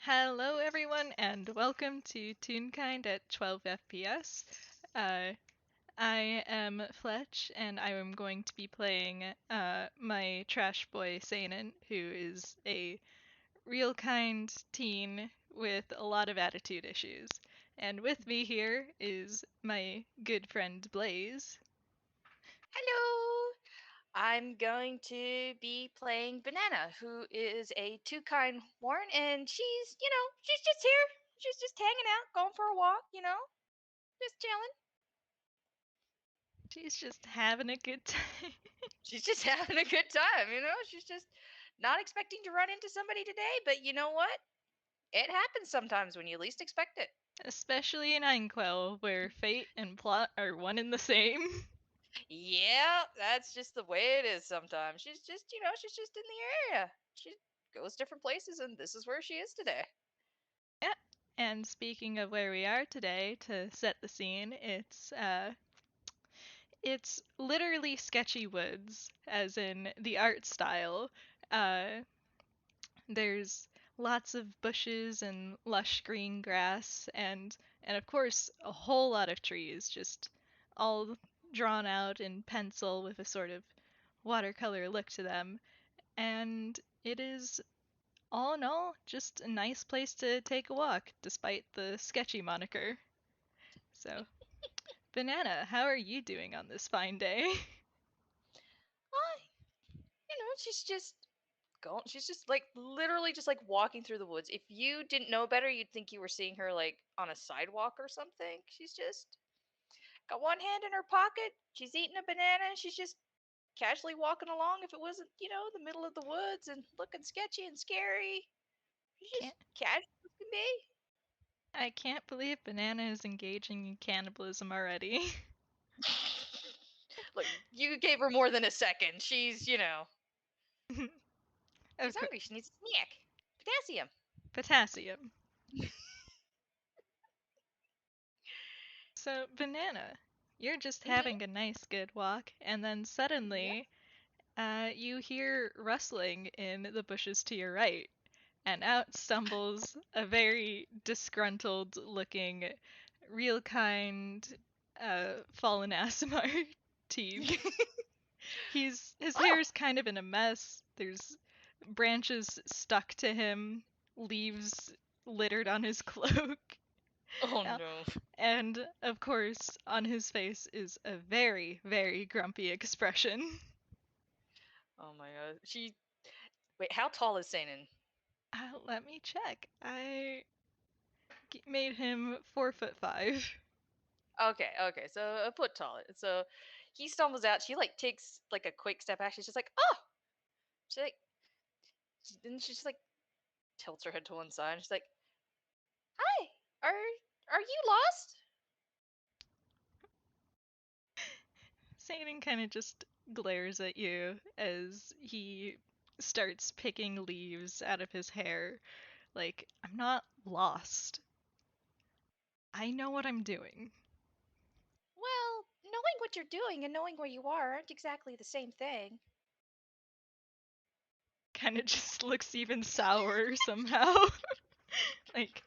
Hello, everyone, and welcome to Toonkind at 12 FPS. I am Fletch, and I am going to be playing my trash boy Sainnan, who is a real kind teen with a lot of attitude issues. And with me here is my good friend Blaze. Hello! I'm going to be playing Banana, who is a Toonkind Warren, and she's just here. She's just hanging out, going for a walk, just chilling. She's just having a good time. She's just having a good time, She's just not expecting to run into somebody today, but you know what? It happens sometimes when you least expect it. Especially in Einquell, where fate and plot are one and the same. Yeah, that's just the way it is sometimes. She's just in the area. She goes different places, and this is where she is today. Yeah. And speaking of where we are today, to set the scene, it's literally sketchy woods, as in the art style. Uh, there's lots of bushes and lush green grass, and of course a whole lot of trees, just all drawn out in pencil with a sort of watercolor look to them. And it is all in all, just a nice place to take a walk, despite the sketchy moniker. So, Banana, how are you doing on this fine day? Hi. She's just going. She's just like literally just like walking through the woods. If you didn't know better, you'd think you were seeing her like on a sidewalk or something. She's just got one hand in her pocket. She's eating a banana. And she's just casually walking along. If it wasn't, the middle of the woods and looking sketchy and scary, she's just Can't casual as can be. I can't believe Banana is engaging in cannibalism already. Look, you gave her more than a second. She's Of course, hungry. She needs a snack. Potassium. potassium. So, Banana, you're just Mm-hmm. having a nice good walk, and then Yeah. suddenly, you hear rustling in the bushes to your right, and out stumbles a very disgruntled looking, real kind, fallen Asimar team. His hair Oh. is kind of in a mess. There's branches stuck to him, leaves littered on his cloak. Oh Uh, no. And of course, on his face is a very, very grumpy expression. Oh my god. Wait, how tall is Sainin? Let me check. I made him 4'5". Okay. So a foot tall. So he stumbles out. She like takes like a quick step back. She's just like, oh. She like, then she just like tilts her head to one side. She's like, hi. Are you lost? Satan kind of just glares at you as he starts picking leaves out of his hair. Like, I'm not lost. I know what I'm doing. Well, knowing what you're doing and knowing where you are aren't exactly the same thing. Kind of just looks even sour somehow. Like,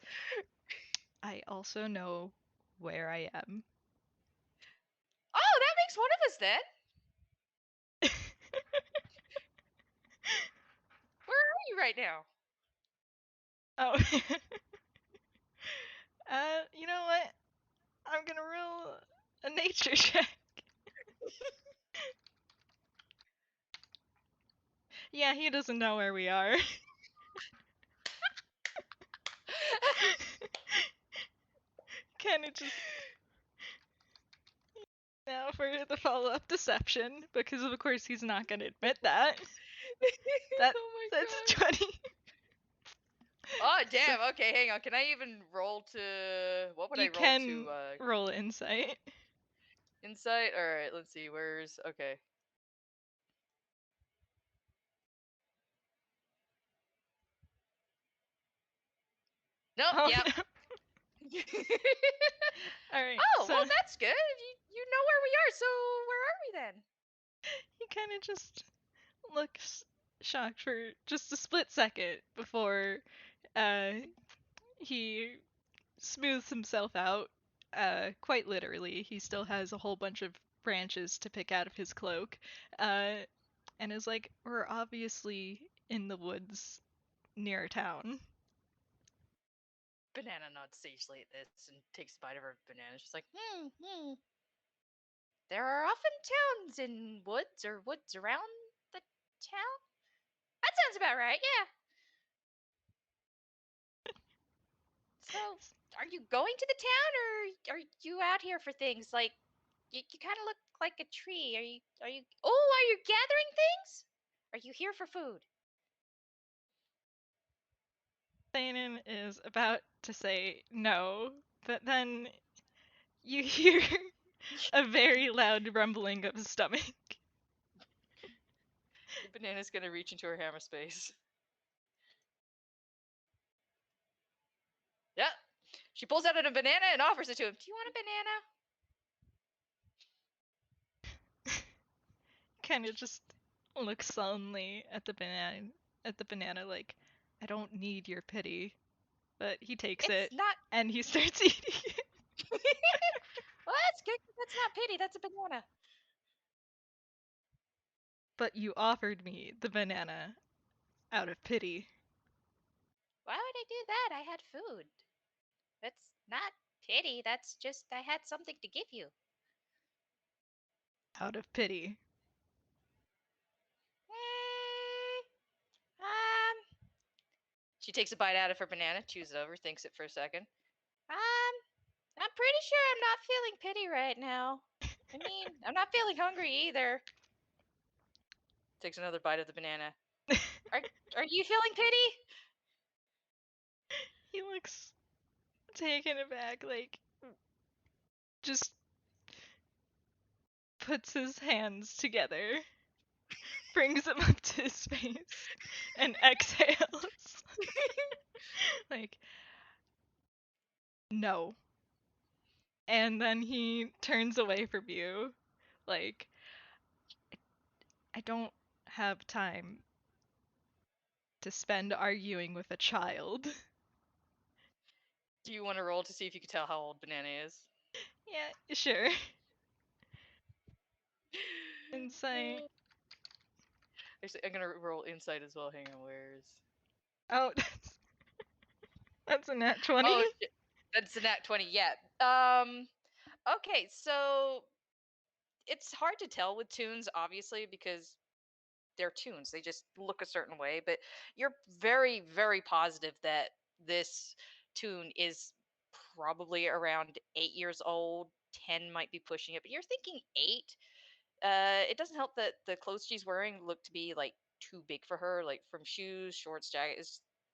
I also know where I am. Oh, that makes one of us then. Where are you right now? Oh. You know what? I'm gonna roll a nature check. Yeah, he doesn't know where we are. Kinda just now for the follow-up deception, because of course he's not gonna admit that. That Oh my that's god. 20. Oh So damn. Okay, hang on. Can I even roll to what would I you roll can to roll insight. insight? All right, let's see. Where's okay. Nope, Oh yep. no. Alright, Oh, well so that's good. You know where we are, so where are we then? he kinda just looks shocked for just a split second before uh he smooths himself out, quite literally. He still has a whole bunch of branches to pick out of his cloak, uh, and is like, "We're obviously in the woods near town." Banana nods sagely at this and takes a bite of her banana. She's like, hmm. There are often towns in woods or woods around the town. That sounds about right, yeah. So, are you going to the town or are you out here for things? Like, you kind of look like a tree. Oh, are you gathering things? Are you here for food? Sainnan is about to say no, but then you hear a very loud rumbling of a stomach. The banana's gonna reach into her hammer space. Yep. She pulls out a banana and offers it to him. Do you want a banana? Kind of just looks sullenly at the banana like, "I don't need your pity." But he takes It's it not. and he starts eating it. Well, that's good. That's not pity. That's a banana. But you offered me the banana out of pity. Why would I do that? I had food. That's not pity. That's just I had something to give you. Out of pity. Mm, um. She takes a bite out of her banana, chews it over, thinks it for a second. I'm pretty sure I'm not feeling pity right now. I mean, I'm not feeling hungry either. Takes another bite of the banana. Are are you feeling pity? He looks taken aback, like, just puts his hands together, brings them up to his face, and exhales. Like, no. And then he turns away from you, like, "I don't have time to spend arguing with a child." Do you want to roll to see if you can tell how old Banana is? Yeah, sure. Insight. Actually, I'm gonna roll insight as well. Hang on, where's? Oh, that's a nat 20. Oh shit, that's a nat 20. Yeah. Okay, so it's hard to tell with tunes, obviously, because they're tunes. They just look a certain way. But you're very, very positive that this tune is probably around 8 years old. 10 might be pushing it, but you're thinking eight. It doesn't help that the clothes she's wearing look to be like too big for her, like from shoes, shorts, jacket.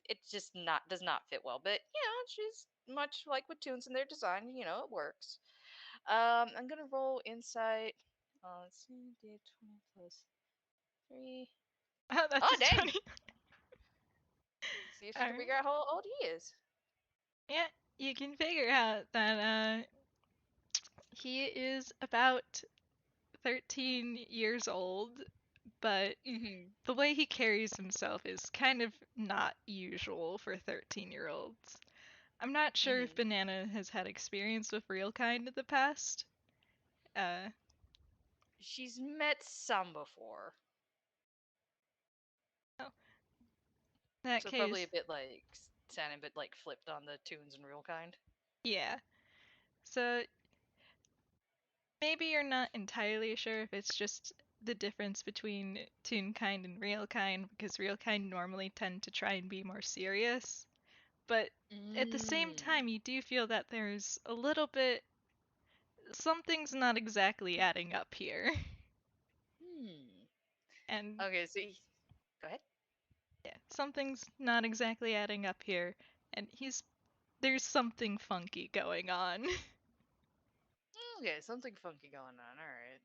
It's just not does not fit well. But she's much like with tunes in their design. It works. I'm gonna roll insight. Let's see, D20 plus 3. Oh, that's Oh a dang! 20. See if she can Alright. figure out how old he is. Yeah, you can figure out that he is about 13 years old, but Mm-hmm. the way he carries himself is kind of not usual for 13-year-olds. I'm not sure if Mm-hmm. Banana has had experience with real kind in the past. Uh, She's met some before, oh, in that so probably a case, bit like Sainnan, but like flipped on the tunes and real kind. yeah. So maybe you're not entirely sure if it's just the difference between Toonkind and real kind, because real kind normally tend to try and be more serious. But at the same Mm. time, you do feel that there's a little bit. Something's not exactly adding up here. Hmm. And Okay, so go ahead. yeah, something's not exactly adding up here. And there's something funky going on. Okay, something funky going on. All right.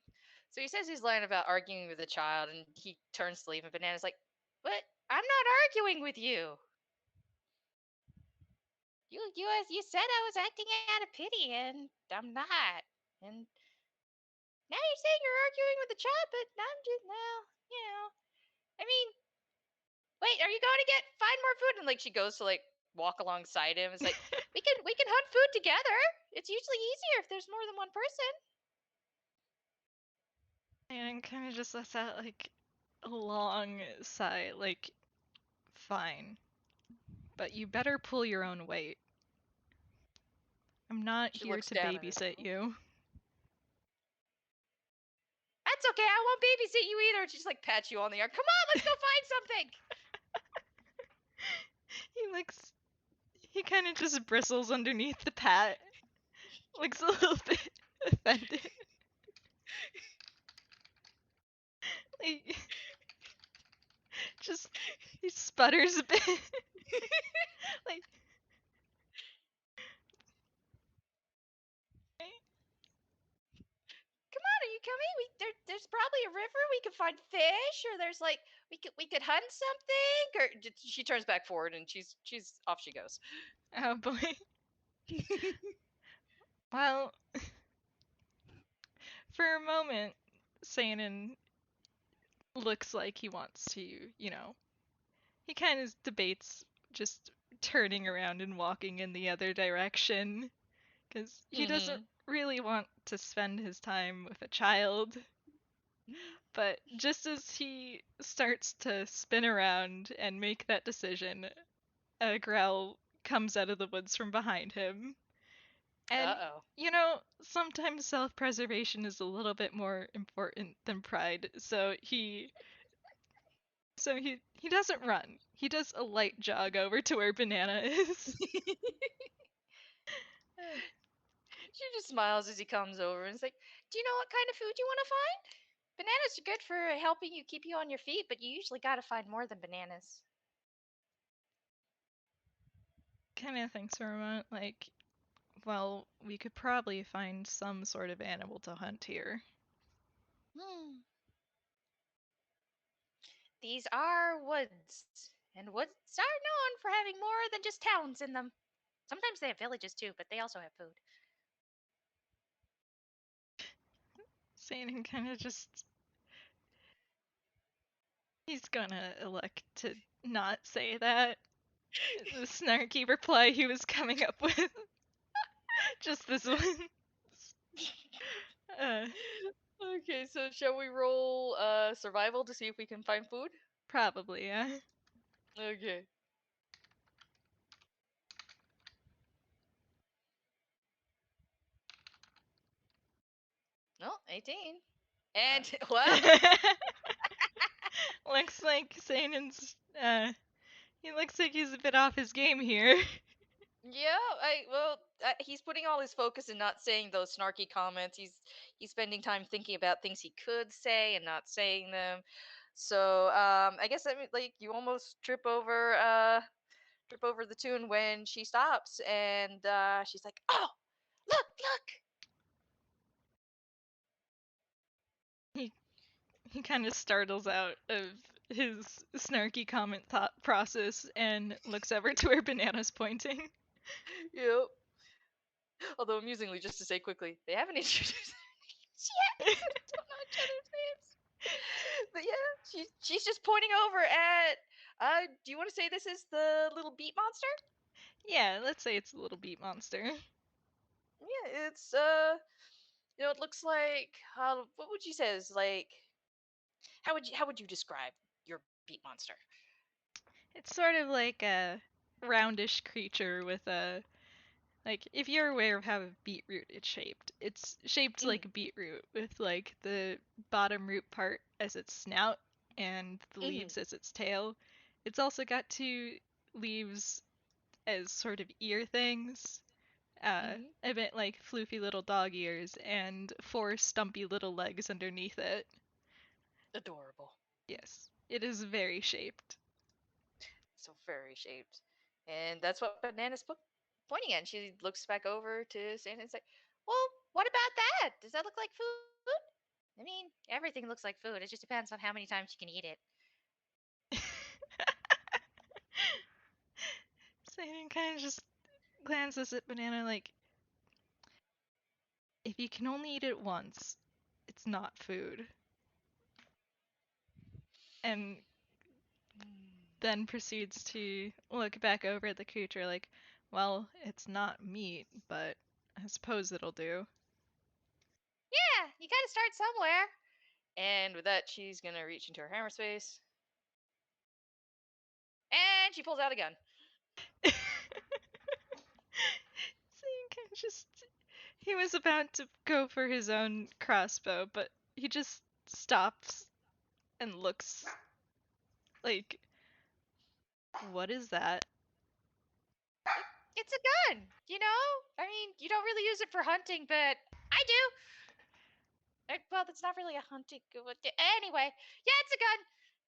So he says he's lying about arguing with a child, and he turns to leave, and Banana's like, "But I'm not arguing with you. You said I was acting out of pity, and I'm not. And now you're saying you're arguing with a child, but I'm just now, I mean, wait, are you going to find more food?" And like she goes to like walk alongside him. It's like we can hunt food together. It's usually easier if there's more than one person. And kind of just lets out like a long sigh, like, fine, but you better pull your own weight. I'm not She here looks to down at her babysit phone. you. That's okay. I won't babysit you either. She just like pats you on the arm. Come on, let's go find something. He looks. He kind of just bristles underneath the pat. Looks a little bit offended. Like, just. He sputters a bit. Like. Come on, are you coming? There's probably a river. We could find fish, or there's like we could hunt something. Or she turns back forward and she's off she goes. Oh boy. Well, for a moment, Sainnan looks like he wants to, he kind of debates just turning around and walking in the other direction because he doesn't Mm-hmm. really want to spend his time with a child. But just as he starts to spin around and make that decision, a growl comes out of the woods from behind him. And, Uh-oh. sometimes self preservation is a little bit more important than pride. So he doesn't run. He does a light jog over to where Banana is. She just smiles as he comes over and is like, "Do you know what kind of food you want to find? Bananas are good for helping you keep you on your feet, but you usually got to find more than bananas." Kind of thinks for a moment, like, well, we could probably find some sort of animal to hunt here. Hmm. These are woods, and woods are known for having more than just towns in them. Sometimes they have villages too, but they also have food. Satan kind of just. He's gonna elect to not say that. The snarky reply he was coming up with. Just this one. Uh, Okay, so shall we roll survival to see if we can find food? Probably, yeah. Okay. No, 18. Uh, And well, Looks like Sanen's, he looks like he's a bit off his game here. yeah, he's putting all his focus in not saying those snarky comments. He's spending time thinking about things he could say and not saying them. So, I guess I mean, like you almost trip over the tune when she stops and she's like, "Oh, look!" He he kind of startles out of his snarky comment thought process and looks over to where Banana's pointing. Yep. Although amusingly, just to say quickly, they haven't introduced their names yet, so they don't know each other's names. But yeah, she's just pointing over at. Do you want to say this is the little beat monster? Yeah, let's say it's a little beat monster. Yeah, it's it looks like. What would you say is like? How would you describe your beat monster? It's sort of like a roundish creature with a. Like, if you're aware of how a beetroot is shaped, it's shaped like Mm, a beetroot with, like, the bottom root part as its snout and the mm, leaves as its tail. It's also got two leaves as sort of ear things, mm. a bit like floofy little dog ears, and four stumpy little legs underneath it. Adorable. Yes, it is very shaped. So very shaped, and that's what Banana's pointing at. And she looks back over to Santa and say, "Well, what about that? Does that look like food? I mean, everything looks like food. It just depends on how many times you can eat it." Satan kind of just glances at Banana like, if you can only eat it once, it's not food. And then proceeds to look back over at the creature like, well, it's not meat, but I suppose it'll do. Yeah, you gotta start somewhere. And with that, she's gonna reach into her hammer space. And she pulls out a gun. Sainnan just he was about to go for his own crossbow, but he just stops and looks like, what is that? It's a gun, you know? I mean, you don't really use it for hunting, but I do. Well, that's not really a hunting. Anyway, yeah, it's a gun.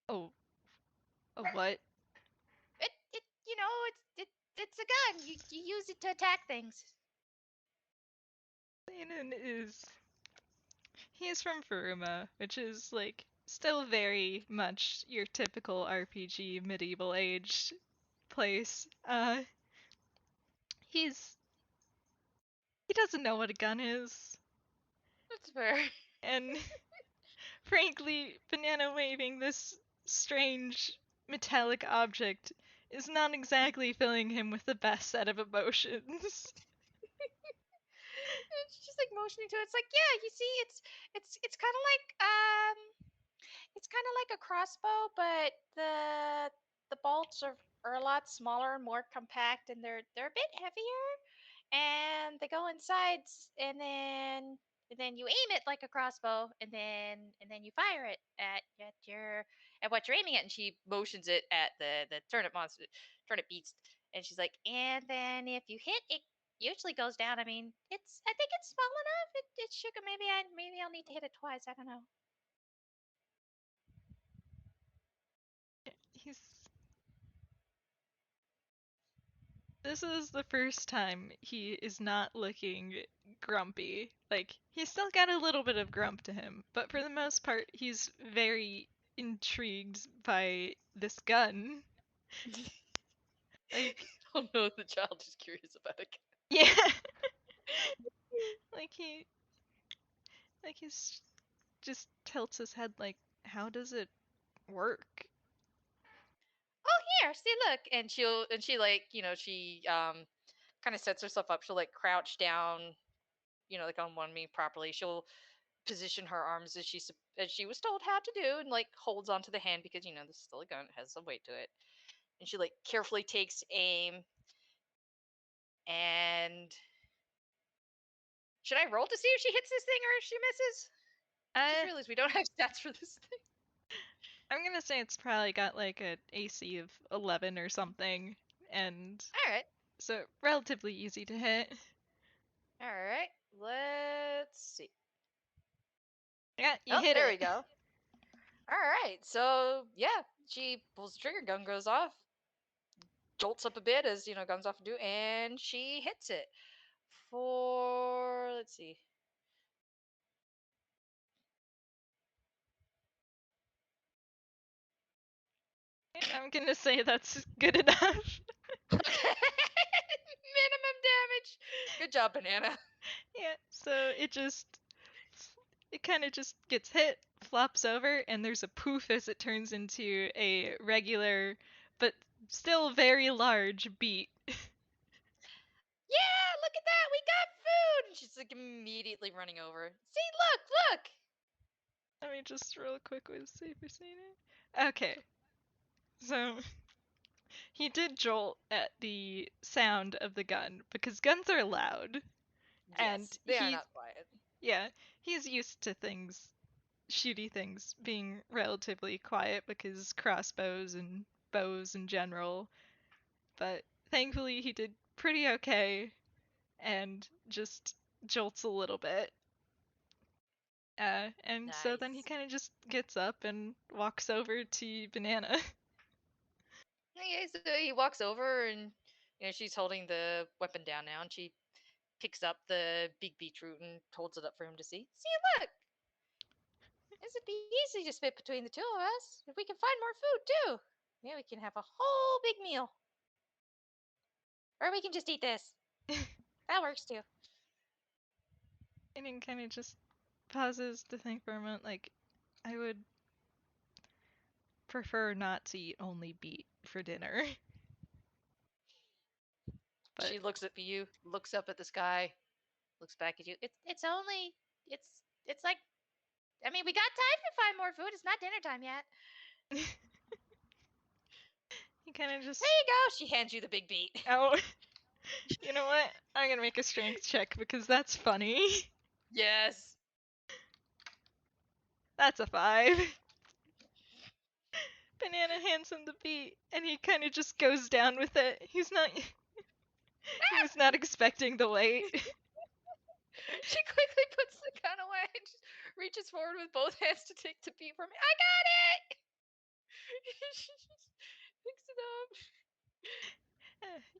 Oh, a what? It's a gun. You use it to attack things. Sainnan is he's from Furuma, which is like still very much your typical RPG medieval age place. He's he doesn't know what a gun is, That's fair. and frankly, banana waving this strange metallic object is not exactly filling him with the best set of emotions. And she's just like motioning to it. It's like, yeah, you see, it's kind of like it's kind of like a crossbow, but the bolts are a lot smaller, more compact, and they're a bit heavier. And they go inside, and then you aim it like a crossbow, and then you fire it at what you're aiming at. And she motions it at the turnip monster, turnip beast, and she's like, and then if you hit it. Usually goes down. I mean, I think it's small enough. It should. Maybe I'll need to hit it twice. I don't know. He's This is the first time he is not looking grumpy. Like, he's still got a little bit of grump to him, but for the most part, he's very intrigued by this gun. Like, Oh no, the child is curious about it. yeah. like he's just tilts his head like, how does it work? Oh, here, see, look, and she like she kind of sets herself up. She'll like crouch down, like on one knee properly. She'll position her arms as she was told how to do, and like holds onto the hand because this is still a gun, it has some weight to it. And she like carefully takes aim. And should I roll to see if she hits this thing or if she misses? Just Uh, realized we don't have stats for this thing. I'm gonna say it's probably got like an AC of 11 or something, and All right. so relatively easy to hit. All right. Let's see. Yeah, you Oh, hit there we it. go. All right. So, yeah, she pulls the trigger, gun goes off, jolts up a bit as, guns often do, and she hits it for, let's see. I'm gonna say that's good enough. Minimum damage. Good job, Banana. Yeah, so it kind of just gets hit, flops over, and there's a poof as it turns into a regular but still very large beet. Yeah, look at that. We got food. And she's like immediately running over. See, look. Let me just real quick with see if seen it. Okay, so he did jolt at the sound of the gun because guns are loud, and Yes, they are not quiet. yeah, he's used to things shooty things being relatively quiet because crossbows and bows in general, but thankfully he did pretty okay and just jolts a little bit. And so then he Nice. kind of just gets up and walks over to Banana. Okay, so he walks over and she's holding the weapon down now, and she picks up the big beetroot and holds it up for him to see. See, look, this would be easy to split between the two of us if we can find more food too. Yeah, we can have a whole big meal, or we can just eat this. That works too. And he kind of just pauses to think for a moment, like, I would prefer not to eat only beet. for dinner. But She looks at you, looks up at the sky, looks back at you. It's only it's like I mean we got time to find more food. It's not dinner time yet. he kind of There just, you go. She hands you the big beat. oh, you know what? I'm gonna make a strength check because that's funny. Yes. That's a 5. Banana hands him the beat, and he kind of just goes down with it. He was not expecting the weight. She quickly puts the gun away and just reaches forward with both hands to take the beat from me. I got it! She just picks it up.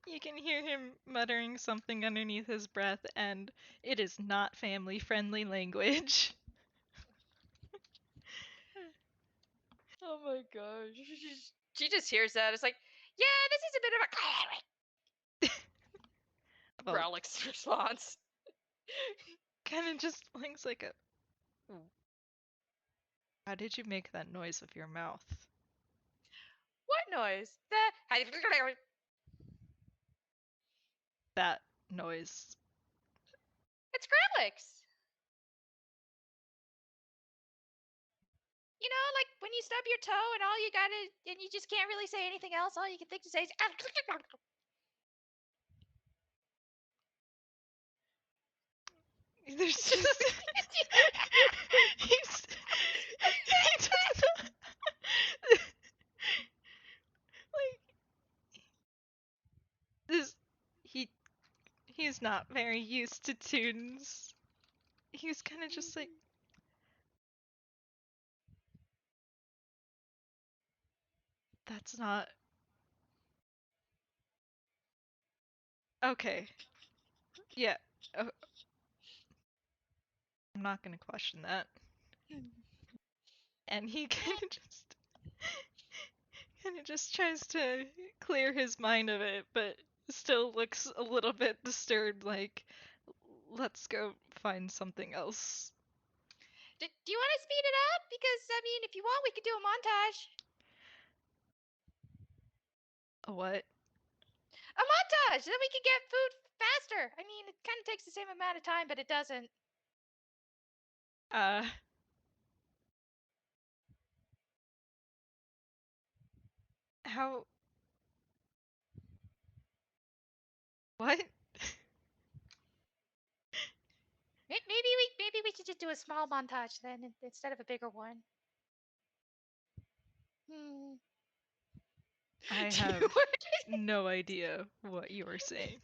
You can hear him muttering something underneath his breath, and it is not family-friendly language. Oh my gosh. She just hears that. It's like, yeah, this is a bit of a Well, Growlix response. kind of just looks like a. How did you make that noise with your mouth? What noise? That noise. It's Growlix. You know, like when you stub your toe and all you gotta, and you just can't really say anything else. All you can think to say is. There's just. he's. He does not. like. This. He. He's not very used to tunes. He's kind of just like. That's not. Okay. Yeah. Uh, I'm not gonna question that. And he kind of just tries to clear his mind of it, but still looks a little bit disturbed. Like, let's go find something else. Do you want to speed it up? Because I mean, if you want, we could do a montage. A what? A montage, so that we can get food faster. I mean, it kind of takes the same amount of time, but it doesn't. Uh. How? What? Maybe we should just do a small montage then instead of a bigger one. Hmm. I Do you have want- no idea what you are saying.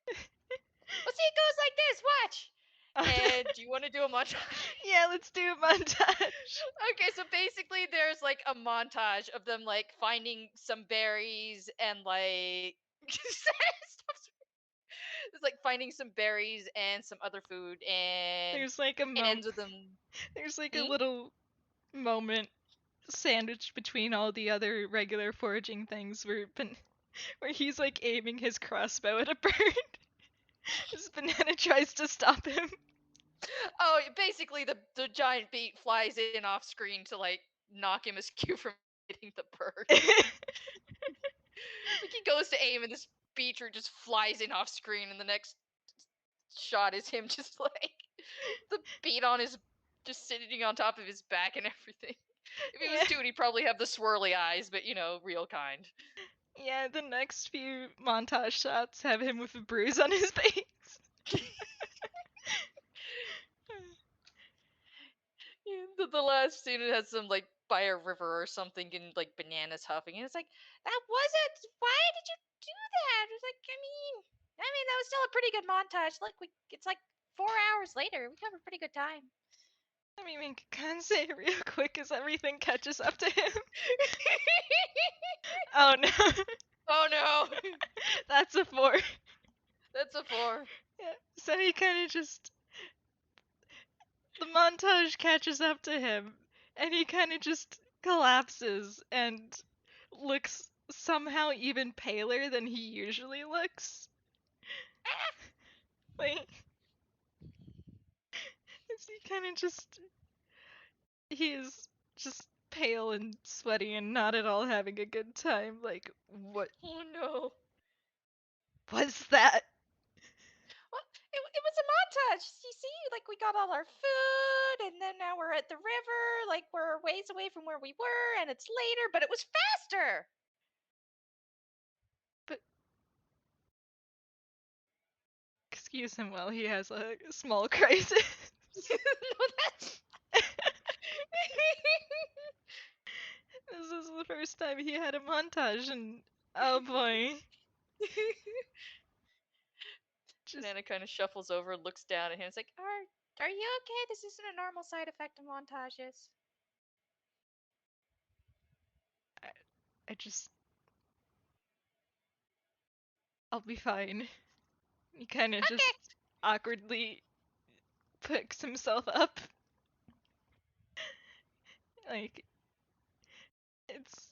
Well, see, it goes like this. Watch. And do you want to do a montage? Yeah, let's do a montage. Okay, so basically there's like a montage of them like finding some berries and like it's like finding some berries and some other food and There's like a it ends with them. There's like a Hmm? little moment sandwiched between all the other regular foraging things where he's like aiming his crossbow at a bird. His banana tries to stop him. Oh, basically the giant beet flies in off screen to like knock him askew from hitting the bird. Like he goes to aim and this beecher just flies in off screen and the next shot is him just like the beat on his just sitting on top of his back and everything. If it was Yeah. dude, he'd probably have the swirly eyes, but you know, real kind. Yeah, the next few montage shots have him with a bruise on his face. Yeah, the last scene it has some like by a river or something and like bananas huffing, and it's like that wasn't. Why did you do that? It's like I mean that was still a pretty good montage. Look, it's like 4 hours later. We have a pretty good time. Let me make a con save real quick as everything catches up to him. Oh no. Oh no, That's a 4. that's a 4. Yeah, so he kind of just. The montage catches up to him, and he kind of just collapses and looks somehow even paler than he usually looks. Like, he kind of just. He is just pale and sweaty and not at all having a good time. Like, what Oh no. was that? Well, it was a montage. You see, like we got all our food, and then now we're at the river. Like we're ways away from where we were, and it's later, but it was faster. But excuse him while he has a small crisis. No, that's. This is the first time he had a montage, and oh boy, just Banana kind of shuffles over, looks down at him. It's like, are you okay? This isn't a normal side effect of montages. I, I just I'll be fine. He kind of Okay. just awkwardly picks himself up. Like, it's.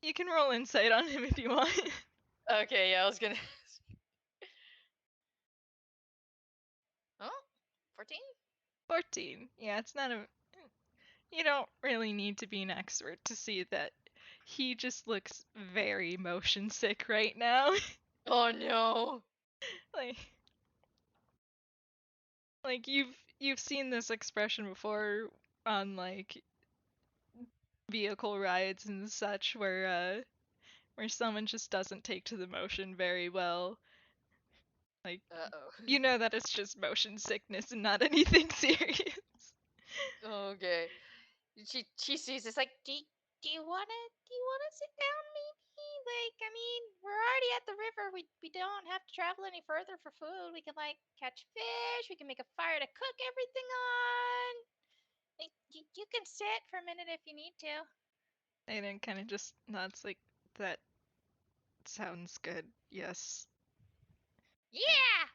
You can roll insight on him if you want. Okay, yeah, I was gonna. Oh, 14? 14. Yeah, it's not a. You don't really need to be an expert to see that he just looks very motion sick right now. Oh no. like, like you've seen this expression before on like vehicle rides and such where someone just doesn't take to the motion very well. Like, Uh-oh. you know that it's just motion sickness and not anything serious. Okay. She sees this like, do you wanna sit down maybe? Like, I mean, we're already at the river. We don't have to travel any further for food. We can like catch fish. We can make a fire to cook everything on. Like, you can sit for a minute if you need to. And then kind of just nods like, that sounds good. Yes. Yeah.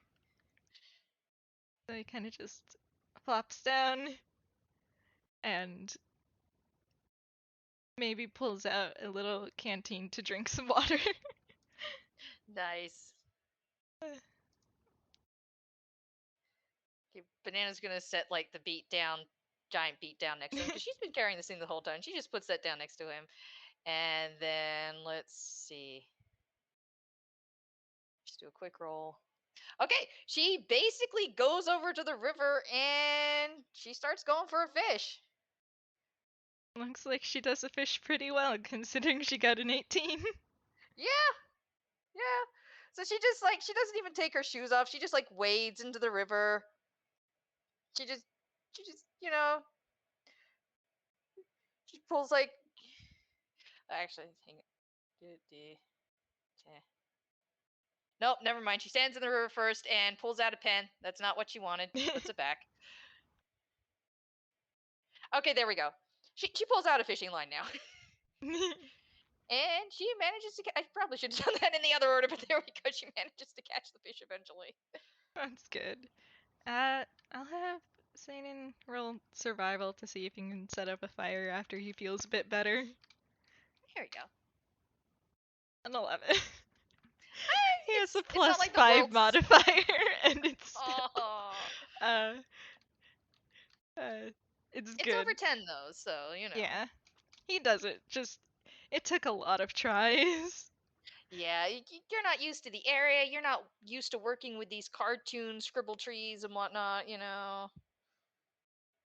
So he kind of just flops down and maybe pulls out a little canteen to drink some water. Nice. Okay, Banana's gonna set like the beat down, giant beat down next to him because she's been carrying this thing the whole time. She just puts that down next to him, and then let's see. Just do a quick roll. Okay, she basically goes over to the river and she starts going for a fish. Looks like she does a fish pretty well considering she got an 18. Yeah, yeah. So she just like she doesn't even take her shoes off. She just like wades into the river. She just she just she pulls like actually hang it. Nope, never mind. She stands in the river first and pulls out a pen. That's not what she wanted. She puts it back. Okay, there we go. She pulls out a fishing line now. And she manages to I probably should have done that in the other order, but there we go. She manages to catch the fish eventually. That's good. I'll have Sainnan roll survival to see if he can set up a fire after he feels a bit better. Here we go. An 11. He has a It's not plus like the 5 world's modifier, and it's still, Oh. uh, uh, it's It's good. over 10 though, so, you know. Yeah, he does it. Just, it took a lot of tries. Yeah, you're not used to the area. You're not used to working with these cartoon scribble trees and whatnot, you know.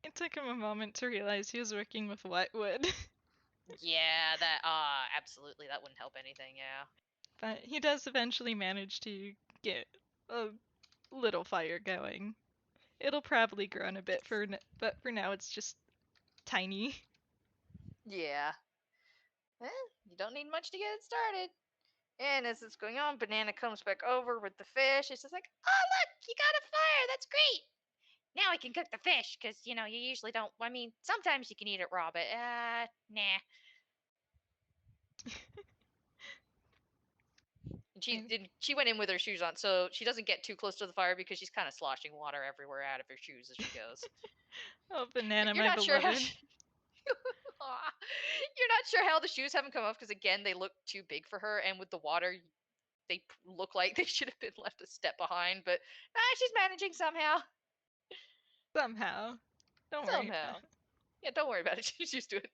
It took him a moment to realize he was working with wet wood. Yeah, that absolutely that wouldn't help anything, yeah. But he does eventually manage to get a little fire going. It'll probably grow in a bit but for now it's just tiny. Yeah. You don't need much to get it started. And as it's going on, Banana comes back over with the fish. It's just like, oh, look, you got a fire. That's great. Now I can cook the fish because, you usually don't. I mean, sometimes you can eat it raw, but, nah. And she went in with her shoes on, so she doesn't get too close to the fire because she's kind of sloshing water everywhere out of her shoes as she goes. Oh, Banana, You're my not sure how. beloved. You're not sure how the shoes haven't come off because again they look too big for her, and with the water they look like they should have been left a step behind. But she's managing somehow. Somehow. Don't worry about Somehow. Yeah, don't worry about it. She's used to it.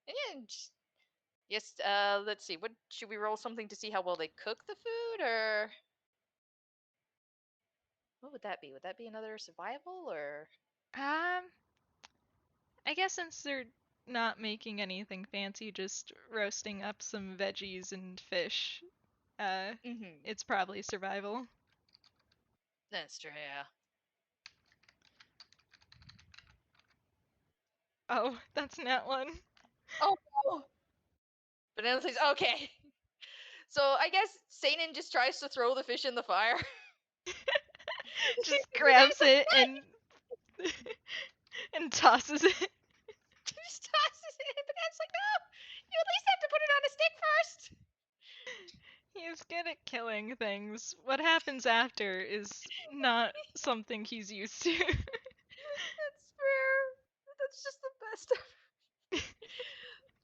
And yes, let's see. What should we roll something to see how well they cook the food, or what would that be? Would that be another survival, or? Um, I guess since they're not making anything fancy, just roasting up some veggies and fish, uh, Mm-hmm. it's probably survival. That's true. Yeah. Oh, that's not one. Oh no. Banana says, okay. So I guess Sainnan just tries to throw the fish in the fire. Just Banana's grabs like, it what? and and tosses it. Just tosses it. Banana's like, no. You at least have to put it on a stick first. He's good at killing things. What happens after is not something he's used to. That's fair. That's just the best.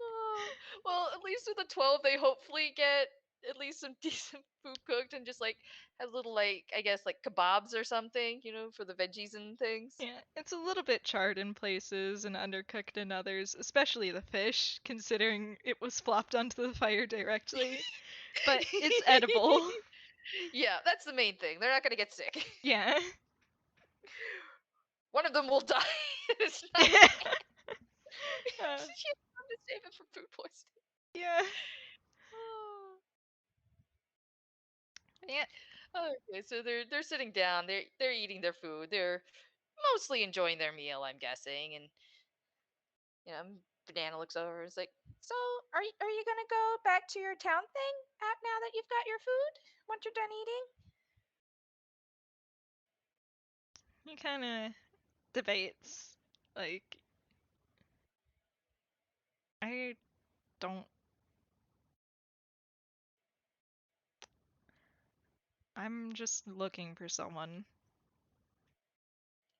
Oh, well, at least with the 12, they hopefully get at least some decent food cooked and just like have little, like, I guess, like kebabs or something, for the veggies and things. Yeah, it's a little bit charred in places and undercooked in others, especially the fish, considering it was flopped onto the fire directly. But it's edible. Yeah, that's the main thing. They're not going to get sick. Yeah. One of them will die. It's not uh, bad. You have to save it from food poisoning. yeah. Oh. Yeah. Okay, so they're sitting down. They're eating their food. They're mostly enjoying their meal, I'm guessing. And Banana looks over and is like, "So, are you gonna go back to your town thing now that you've got your food? Once you're done eating?" He kind of debates. Like, I don't. I'm just looking for someone.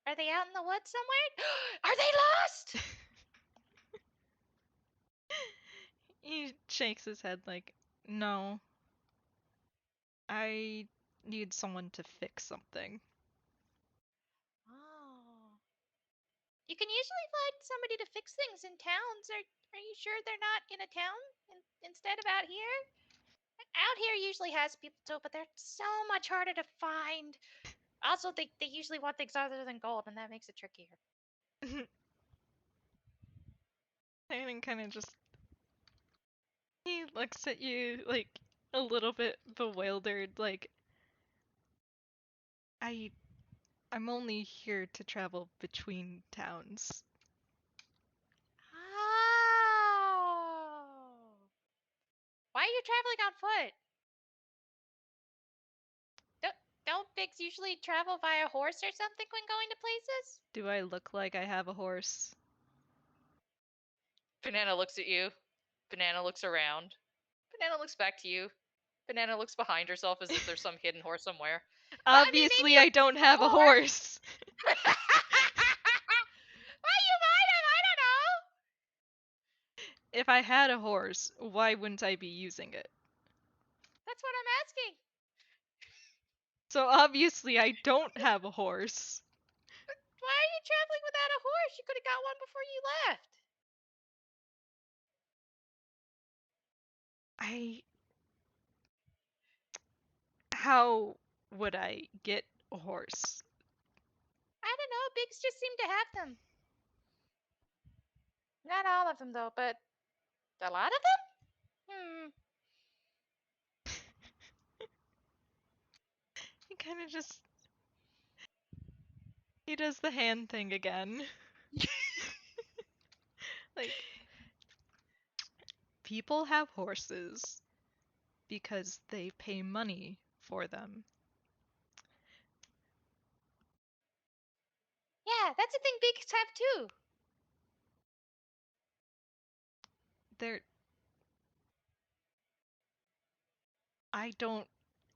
Are they out in the woods somewhere? Are they lost? He shakes his head like, no, I need someone to fix something. Oh. You can usually find somebody to fix things in towns. Are you sure they're not in a town instead of out here? Out here usually has people too, but they're so much harder to find. Also, they usually want things other than gold, and that makes it trickier. And kind of just he looks at you like a little bit bewildered, like I I'm only here to travel between towns. Oh. Why are you traveling on foot? Don't, don't pigs usually travel via horse or something when going to places? Do I look like I have a horse? Banana looks at you. Banana looks around. Banana looks back to you. Banana looks behind herself as if there's some hidden horse somewhere. But I mean, maybe Obviously, a I don't have a horse. horse. Well, you might have. I don't know. If I had a horse, why wouldn't I be using it? That's what I'm asking. So obviously, I don't have a horse. Why are you traveling without a horse? You could have got one before you left. I. How would I get a horse? I don't know. Pigs just seem to have them. Not all of them, though, but a lot of them? He kind of just. He does the hand thing again. Like, people have horses because they pay money for them. Yeah, that's a thing pigs have too. They're. I don't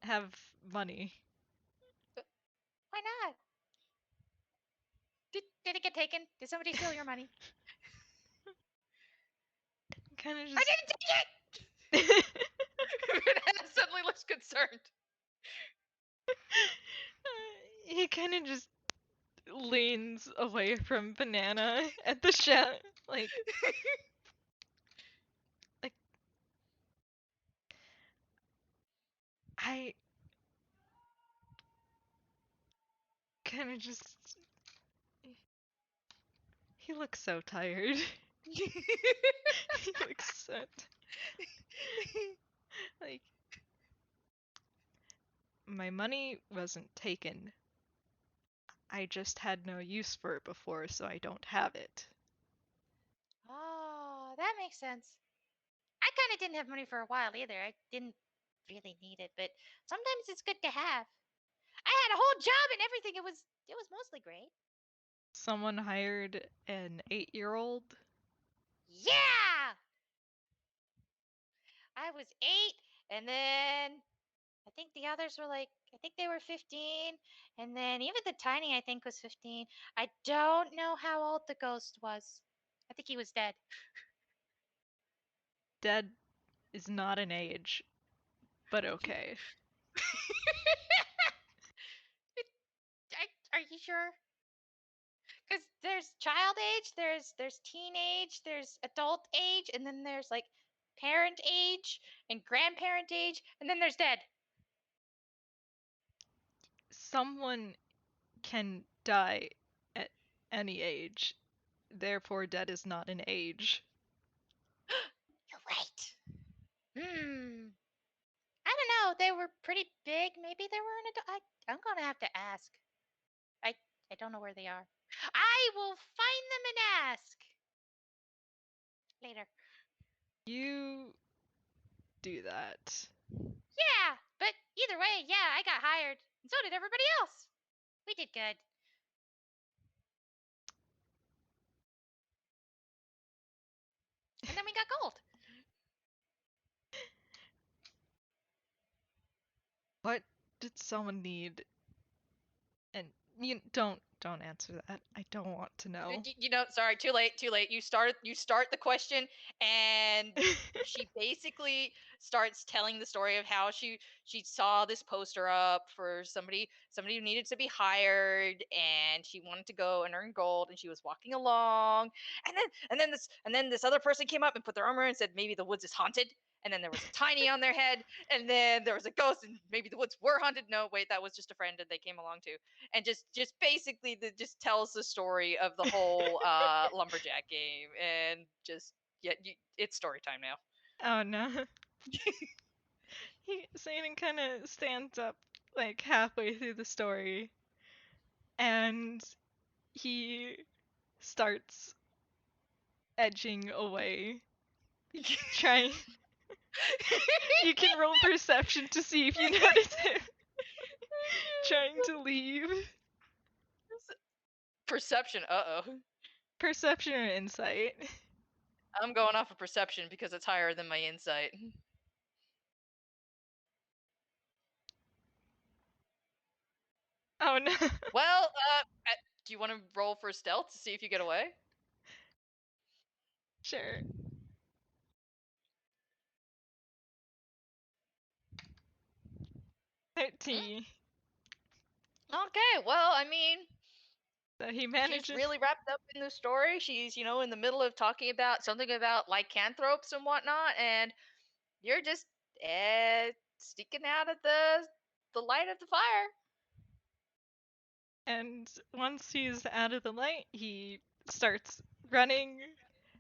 have money. Why not? Did it get taken? Did somebody steal your money? Kind of I just. didn't take it! Banana suddenly looks concerned. He kind of just leans away from Banana at the shot. Like, I kind of just. He looks so tired. He looks so. Like, my money wasn't taken. I just had no use for it before, so I don't have it. Oh, that makes sense. I kind of didn't have money for a while either. I didn't really need it, but sometimes it's good to have. I had a whole job and everything. It was mostly great. Someone hired an 8-year-old. Yeah! I was 8 and then I think the others were like I think they were 15 and then even the tiny I think was 15. I don't know how old the ghost was. I think he was dead. Dead is not an age, but okay. Are you sure? Because there's child age, there's teenage, there's adult age, and then there's like parent age and grandparent age, and then there's dead. Someone can die at any age, therefore, dead is not an age. You're right. I don't know. They were pretty big. Maybe they were an adult. I'm gonna have to ask. I I don't know where they are. I will find them and ask later. You do that. Yeah, but either way, yeah, I got hired, and so did everybody else. We did good. And then we got gold. What did someone need? And you don't answer that. I don't want to know. Sorry, too late, too late. You start the question, and she basically starts telling the story of how she saw this poster up for somebody who needed to be hired, and she wanted to go and earn gold, and she was walking along, and then this other person came up and put their arm around and said maybe the woods is haunted. And then there was a tiny on their head, and then there was a ghost, and maybe the woods were haunted. No, wait, that was just a friend, and they came along too. And just basically just tells the story of the whole lumberjack game, and just yeah, it's story time now. Oh no. Sainnan kind of stands up like halfway through the story, and he starts edging away, trying. You can roll perception to see if you notice him trying to leave. Perception. Uh-oh. Perception or insight? I'm going off of perception because it's higher than my insight. Oh no. Well, do you want to roll for stealth to see if you get away? Sure. 13. Okay, well, I mean, So he she's manages. really wrapped up in the story. She's, in the middle of talking about something about lycanthropes and whatnot, and you're just sticking out of the light of the fire. And once he's out of the light, he starts running,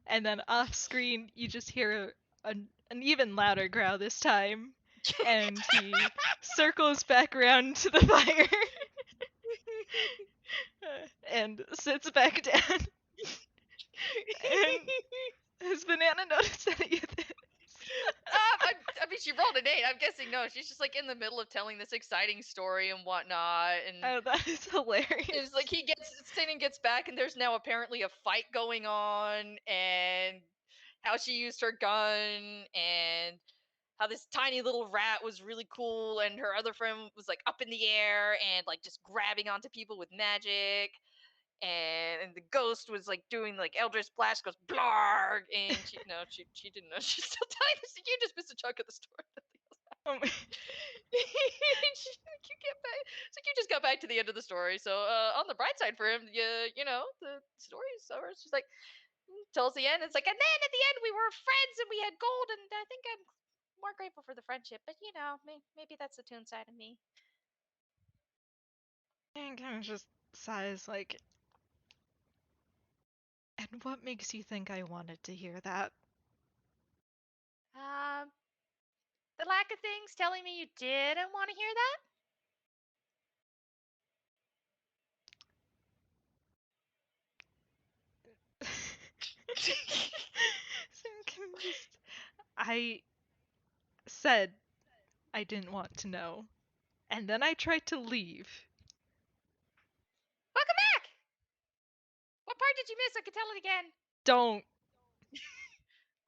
and then off screen, you just hear an even louder growl this time, and he circles back around to the fire and sits back down. And has Banana noticed any of this? I mean, she rolled an 8. I'm guessing no. She's just like in the middle of telling this exciting story and whatnot, and Oh, that is hilarious. it's like Satan gets back, and there's now apparently a fight going on, and how she used her gun, and how this tiny little rat was really cool, and her other friend was like up in the air and like just grabbing onto people with magic, and the ghost was like doing like Eldritch Blast, goes blarg, and she no, she didn't know she's still dying. So you just missed a chunk of the story. Oh my- You get back. It's like you just got back to the end of the story. So on the bright side for him, the story is over. It's just like tells the end. It's like, and then at the end we were friends and we had gold, and I think I'm more grateful for the friendship, but you know, maybe that's the Toon side of me. And kind of just sighs like, and what makes you think I wanted to hear that? Um, the lack of things telling me you didn't want to hear that? So can just, I said I didn't want to know, and then I tried to leave. Welcome back! What part did you miss? I can tell it again. Don't.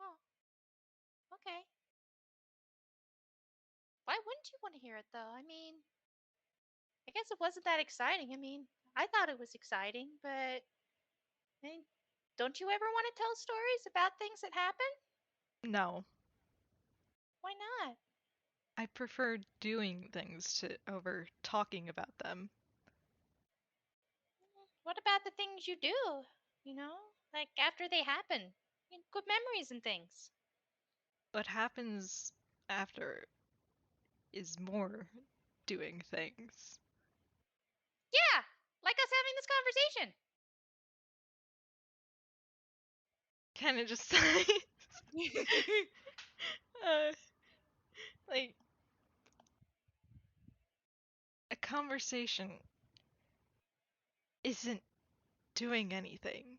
Oh, okay. Why wouldn't you want to hear it though? I mean, I guess it wasn't that exciting. I mean, I thought it was exciting, but I mean, don't you ever want to tell stories about things that happen? No. Why not? I prefer doing things to over talking about them. What about the things you do? You know, like after they happen, good memories and things. What happens after is more doing things. Yeah, like us having this conversation. Kind of just sighs. uh, like, a conversation isn't doing anything.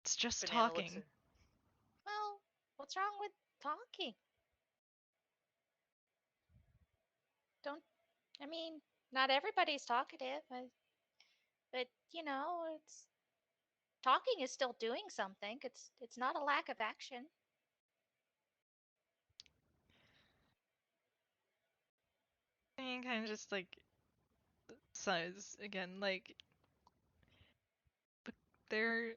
It's just Banana looks talking. at. Well, what's wrong with talking? Don't, I mean, not everybody's talkative, but you know, it's talking is still doing something. It's not a lack of action. And kind of just like sighs again. Like, but there are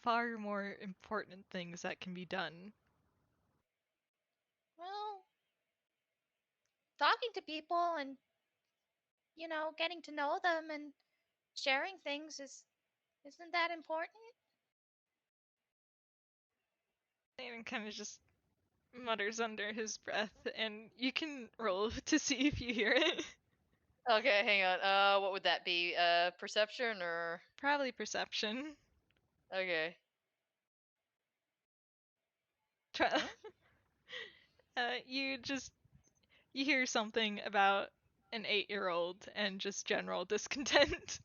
far more important things that can be done. Well, talking to people and getting to know them and sharing things isn't that important? And kind of just mutters under his breath, and you can roll to see if you hear it. Okay, hang on. What would that be? Perception or? Probably perception. Okay. Try- Huh? you just you hear something about an 8-year-old and just general discontent.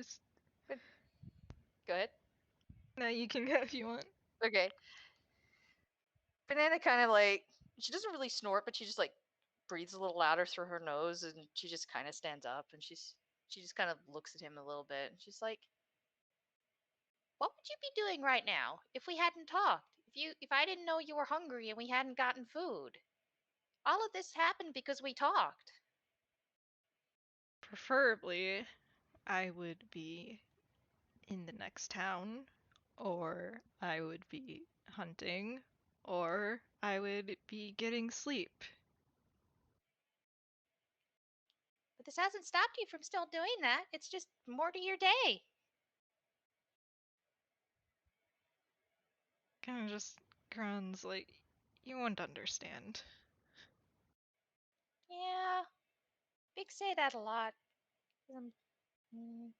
Just, Go ahead. no, you can go if you want. Okay. Banana kind of like she doesn't really snort, but she just like breathes a little louder through her nose, and she just kind of stands up, and she just kind of looks at him a little bit, and she's like, What would you be doing right now if we hadn't talked? If I didn't know you were hungry and we hadn't gotten food? All of this happened because we talked. Preferably, I would be in the next town, or I would be hunting, or I would be getting sleep. But this hasn't stopped you from still doing that. It's just more to your day. Kind of just grunts like, you won't understand. Yeah, Big say that a lot. Um, mm,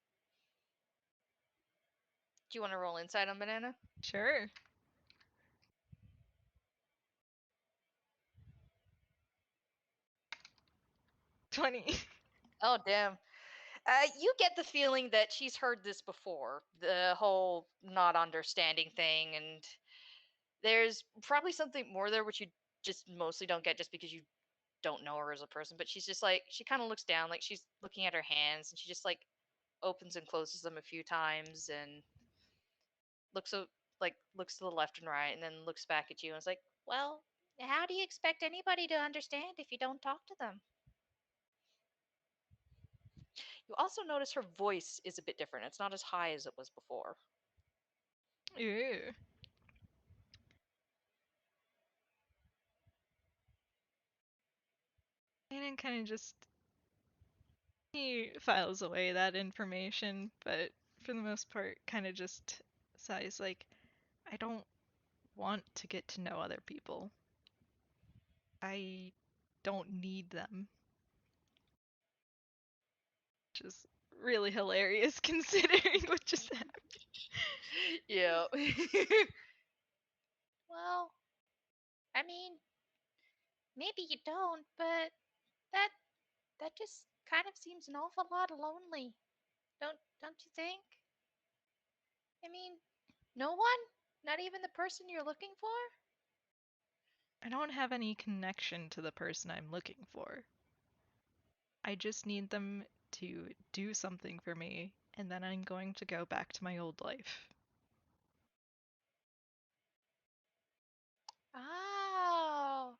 "Do you want to roll insight on Banana?" Sure. 20. Oh damn. You get the feeling that she's heard this before, the whole not understanding thing, and there's probably something more there which you just mostly don't get just because you don't know her as a person. But she's just like she kind of looks down, like she's looking at her hands, and she just like opens and closes them a few times, and looks to the left and right, and then looks back at you, and is like, well, how do you expect anybody to understand if you don't talk to them? you also notice her voice is a bit different. It's not as high as it was before. Ew. And kind of just he files away that information, but for the most part, kind of just sighs like, I don't want to get to know other people. I don't need them. Which is really hilarious considering what just happened. Yeah. Well, I mean, maybe you don't, but that that just kind of seems an awful lot lonely. Don't you think? I mean, no one? Not even the person you're looking for? I don't have any connection to the person I'm looking for. I just need them to do something for me, and then I'm going to go back to my old life. Oh.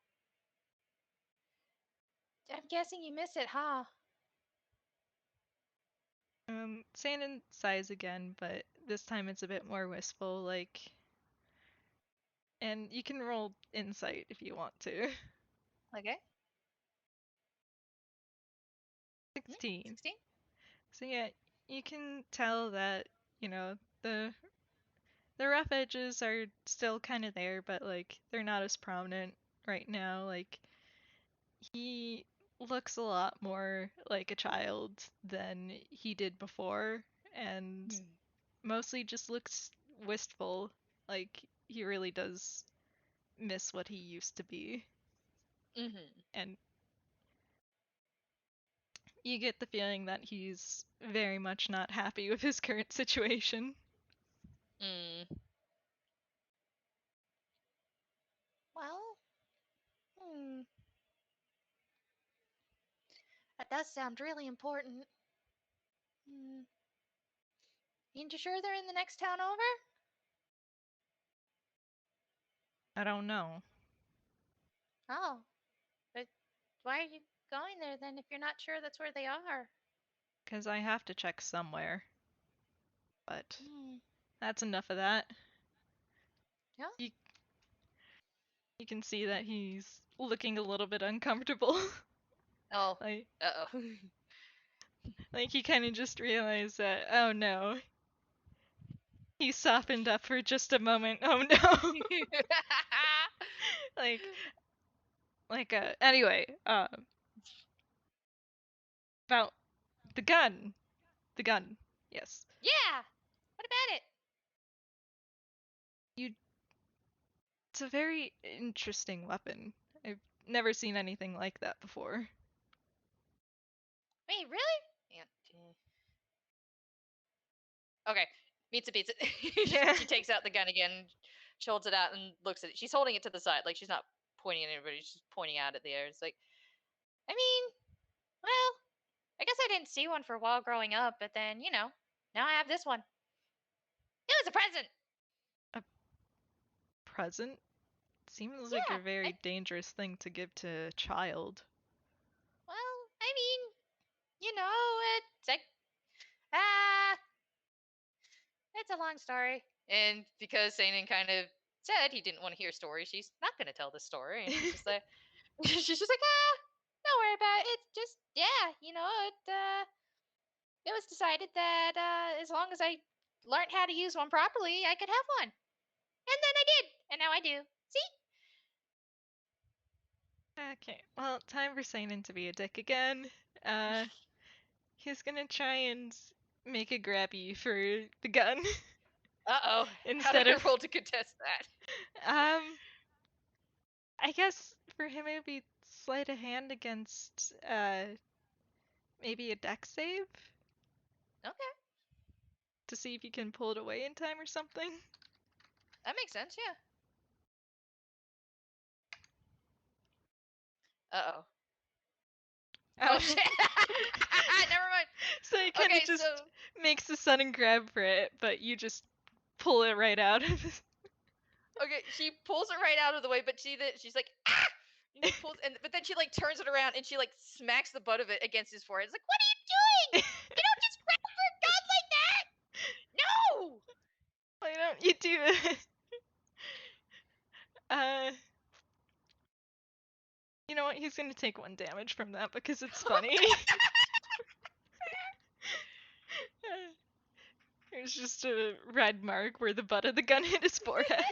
I'm guessing you miss it, huh? Sainnan sighs again, but this time it's a bit more wistful, like. And you can roll insight if you want to. Okay. 16. 16? So yeah, you can tell that, you know, the rough edges are still kind of there, but like they're not as prominent right now. Like he looks a lot more like a child than he did before, and mostly just looks wistful. Like he really does miss what he used to be. Mm-hmm. And you get the feeling that he's very much not happy with his current situation. Mm. Well, hmm. That does sound really important. Hmm. Ain't you sure they're in the next town over? I don't know, Oh, but why are you going there then if you're not sure that's where they are? because I have to check somewhere. But Hmm. that's enough of that. Yeah? You, you can see that he's looking a little bit uncomfortable. Oh. like, Uh-oh. like he kind of just realized that, oh no, he softened up for just a moment. Oh no. like, anyway, about the gun. The gun. Yes. Yeah! What about it? You It's a very interesting weapon. I've never seen anything like that before. Wait, really? And, okay. Meets a pizza. Yeah. She takes out the gun again, she holds it out and looks at it. She's holding it to the side, like she's not pointing at anybody, she's pointing out at the air. It's like, I mean, well, I guess I didn't see one for a while growing up, but then, now I have this one. It was a present! A present? Seems like a Yeah, very dangerous thing to give to a child. well, I mean, it's like, ah, it's a long story. and because Sanan kind of said he didn't want to hear stories, she's not going to tell the story, and she's just like, she's just like, Don't worry about it. It's just, yeah, it was decided that as long as I learned how to use one properly, I could have one. And then I did, and now I do. See? Okay, well, time for Sainin to be a dick again. Uh, he's gonna try and make a grabby for the gun uh-oh, how do instead I of. roll to contest that? I guess for him it would be sleight of hand against maybe a deck save Okay, to see if you can pull it away in time or something. that makes sense, yeah. Uh-oh. Oh, shit. Never mind. So he kind of Okay, just so makes the sudden grab for it, but you just pull it right out of his. okay, she pulls it right out of the way, but she's like, ah! And she pulls, but then she like turns it around and she like smacks the butt of it against his forehead. It's like, what are you doing? You don't just grab for a gun like that. No. Why don't you do it? Uh, you know what? He's gonna take 1 damage from that because it's funny. It's just a red mark where the butt of the gun hit his forehead.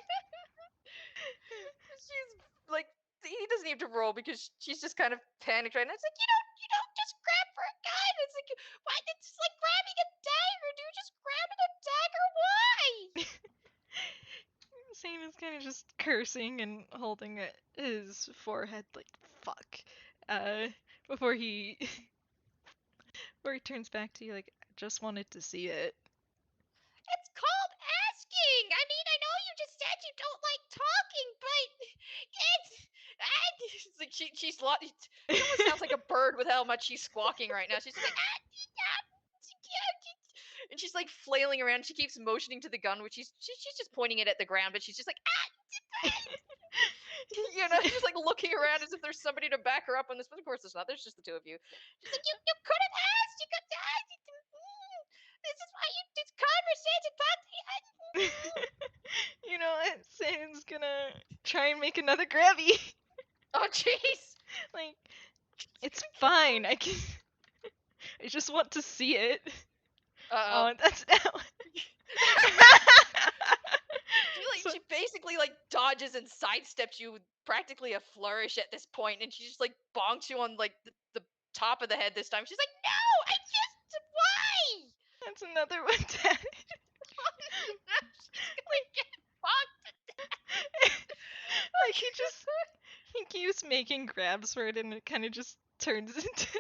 She's like, he doesn't even have to roll because she's just kind of panicked right now. It's like, you don't just grab for a gun. It's like, why? It's like grabbing a dagger, dude. Just grabbing a dagger. Why? Sainan's kind of just cursing and holding his forehead like fuck. Before he before he turns back to you like, I just wanted to see it. It's called asking. I mean, I know you just said you don't like talking, but it's like she's she almost sounds like a bird with how much she's squawking right now. She's just like and she's like flailing around. She keeps motioning to the gun, which she's just pointing it at the ground, but she's just like just like looking around as if there's somebody to back her up on this. But of course, there's not. There's just the two of you. She's like, you could have asked. You could have asked. This is why you this conversation. You know what? Sainan's gonna try and make another grabby. Oh jeez. Like, it's fine. I just want to see it. Uh-oh. Oh, that's now. She basically like dodges and sidesteps you with practically a flourish at this point, and she just like bonks you on like the top of the head this time. She's like, "No, I just why?" That's another one down. She's gonna get bonked. Like he keeps making grabs for it, and it kind of just turns into.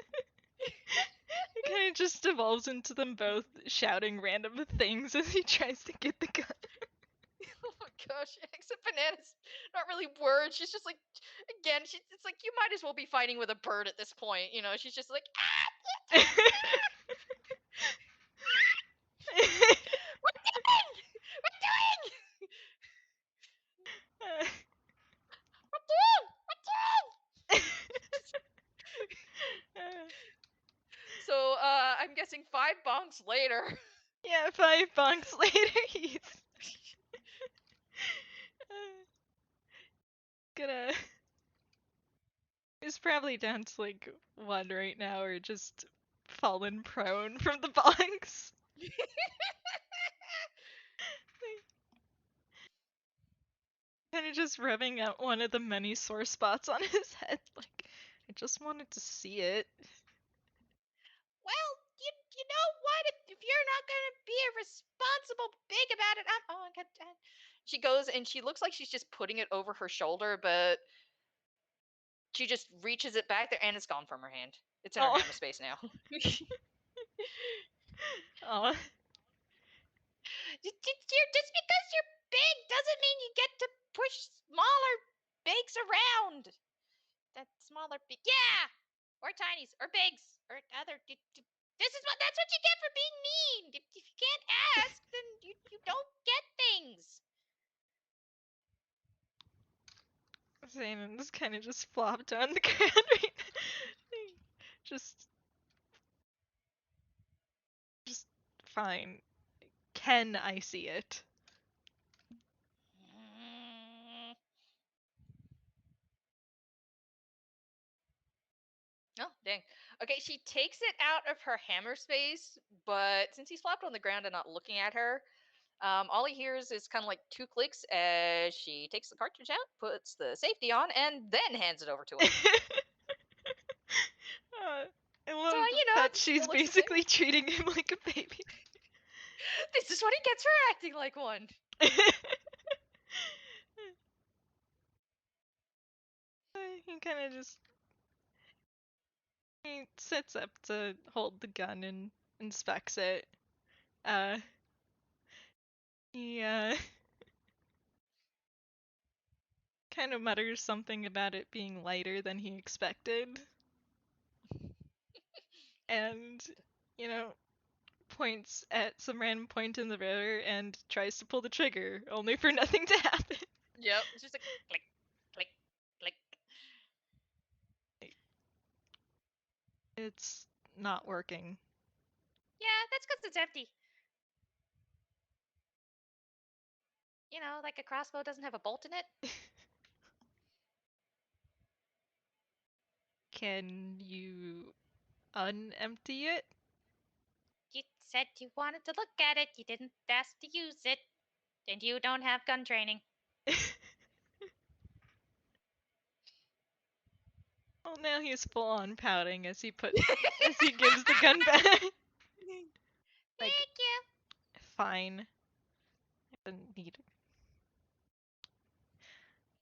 It kind of just devolves into them both shouting random things as he tries to get the gun. Oh my gosh, except Banana's not really words. She's just like, again, it's like you might as well be fighting with a bird at this point. She's just like, ah! What doing? What doing? What doing? What doing? So, I'm guessing 5 bonks later. Yeah, 5 bonks later, he's gonna. He's probably down to like 1 right now, or just fallen prone from the bonks. Kind of just rubbing out one of the many sore spots on his head. Like, I just wanted to see it. Well, you know what? If you're not gonna be a responsible pig about it, oh, I got. She goes and she looks like she's just putting it over her shoulder, but she just reaches it back there and it's gone from her hand. It's in her Oh. hammer space now. Oh. Just because you're big doesn't mean you get to push smaller bigs around. That smaller big, yeah, or tinies, or bigs, or other. That's what you get for being mean. If you can't ask, then you don't get things. Sainnan just kind of just flopped on the ground right now. Just fine. Can I see it? Oh, dang. Okay, she takes it out of her hammer space, but since he's flopped on the ground and not looking at her, all he hears is kind of like 2 clicks as she takes the cartridge out, puts the safety on, and then hands it over to him. I love So, that it she's still looks the same. basically treating him like a baby. This is what he gets for acting like one. He kind of just he sits up to hold the gun and inspects it. He kind of mutters something about it being lighter than he expected. And, points at some random point in the rotor and tries to pull the trigger, only for nothing to happen. Yep, it's just like click, click, click. It's not working. Yeah, that's because it's empty. Like a crossbow doesn't have a bolt in it. Can you unempty it? You said you wanted to look at it. You didn't ask to use it. And you don't have gun training. Well, now he's full on pouting as he gives the gun back. Like, Thank you. fine. I didn't need it.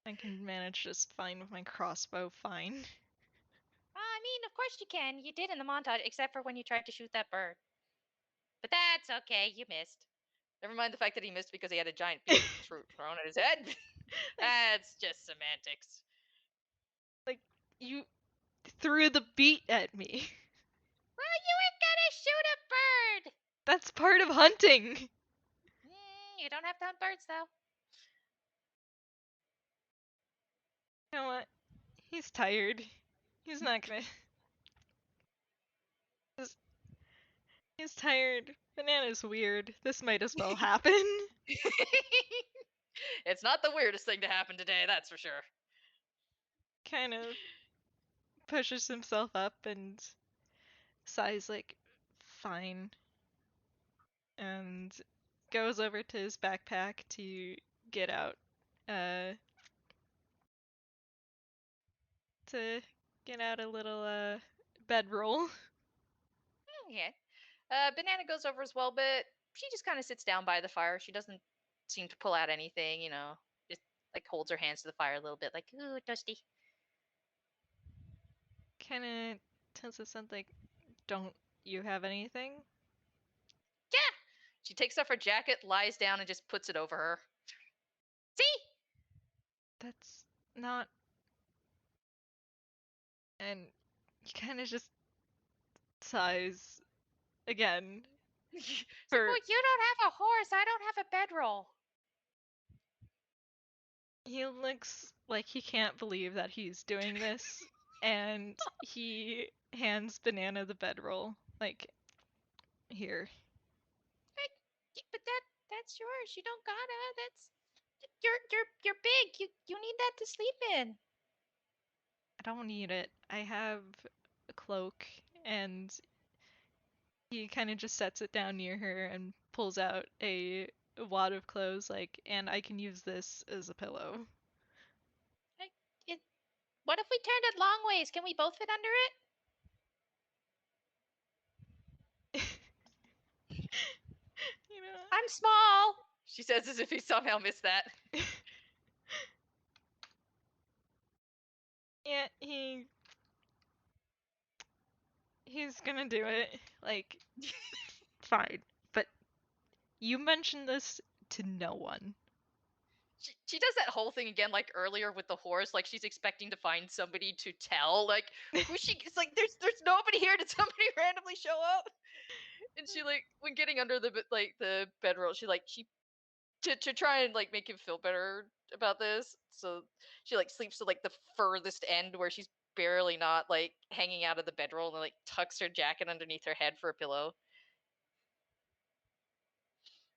I can manage just fine with my crossbow, fine. I mean, of course you can. You did in the montage, except for when you tried to shoot that bird. But that's okay. You missed. Never mind the fact that he missed because he had a giant beetle thrown at his head. That's just semantics. Like, you threw the beat at me. Well, you were gonna shoot a bird. That's part of hunting. You don't have to hunt birds, though. You know what? He's tired. He's not gonna. He's tired. Banana's weird. This might as well happen. It's not the weirdest thing to happen today, that's for sure. Kind of pushes himself up and sighs like, fine. And goes over to his backpack to get out, a little, bedroll. Yeah. Banana goes over as well, but she just kind of sits down by the fire. She doesn't seem to pull out anything, just like holds her hands to the fire a little bit, like, ooh, toasty. Kinda tells us something like, don't you have anything? Yeah. She takes off her jacket, lies down, and just puts it over her. See? That's not. And he kinda just sighs again. For Well, you don't have a horse. I don't have a bedroll. he looks like he can't believe that he's doing this, and he hands Banana the bedroll. Like, here. But that's yours. You don't gotta. That's you're big. You need that to sleep in. I don't need it. I have a cloak, and he kind of just sets it down near her and pulls out a wad of clothes, like, and I can use this as a pillow. What if we turned it long ways? Can we both fit under it? You know? I'm small. She says as if he somehow missed that. Yeah, he's gonna do it. Like, fine. But you mentioned this to no one. She does that whole thing again, like earlier with the horse. Like she's expecting to find somebody to tell. Like who's she? It's like there's nobody here. Did somebody randomly show up? And she like when getting under the bedroll, she to try and like make him feel better about this. So she like sleeps to like the furthest end where she's barely not like hanging out of the bedroll and like tucks her jacket underneath her head for a pillow.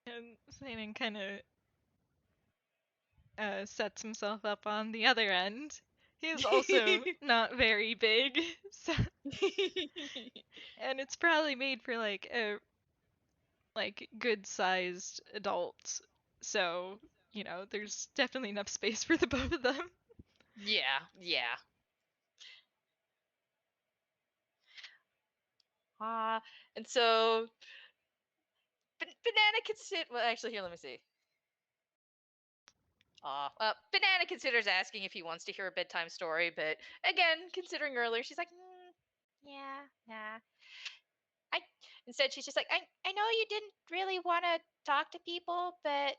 And Sainnan kind of sets himself up on the other end. He's also not very big, so, and it's probably made for like a good-sized adult. So, there's definitely enough space for the both of them. Yeah, yeah. And so Banana can sit. Well, actually, here, let me see. Banana considers asking if he wants to hear a bedtime story, but again, considering earlier, she's like, Yeah, nah. I. Instead, she's just like, I know you didn't really want to talk to people, but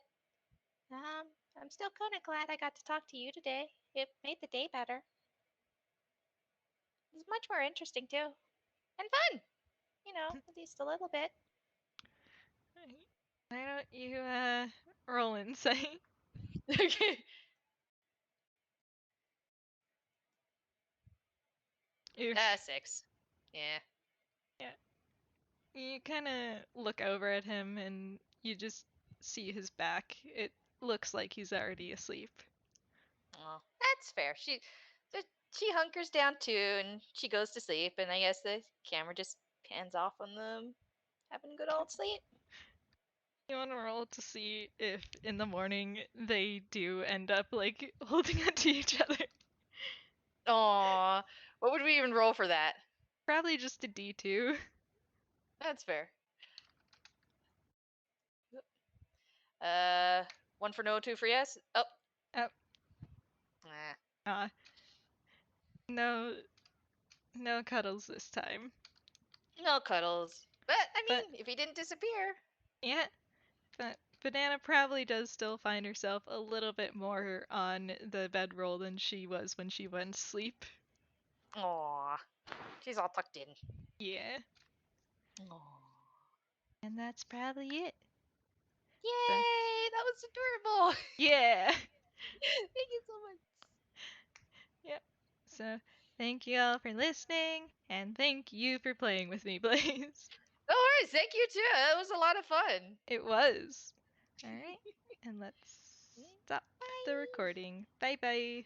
I'm still kind of glad I got to talk to you today. It made the day better. It was much more interesting too, and fun. At least a little bit. Why don't you roll insight? okay. Oof. 6. Yeah. Yeah. You kind of look over at him and you just see his back. It looks like he's already asleep. Oh, that's fair. She hunkers down too, and she goes to sleep. And I guess the camera just pans off on them having a good old sleep. You want to roll to see if in the morning they do end up like holding onto each other. Aw, what would we even roll for that? Probably just a D2. That's fair. 1 for no, 2 for yes. Oh. Oh. Nah. No, no cuddles this time. No cuddles. But I But mean, if he didn't disappear. yeah, but Banana probably does still find herself a little bit more on the bedroll than she was when she went to sleep. Aw, she's all tucked in. Yeah, Aw. and that's probably it. Yay! That was adorable. Yeah. Thank you so much. Yep. So thank you all for listening, and thank you for playing with me, Blaze. No worries. Thank you too. It was a lot of fun. It was. All right, and let's stop the Bye. recording. Bye bye.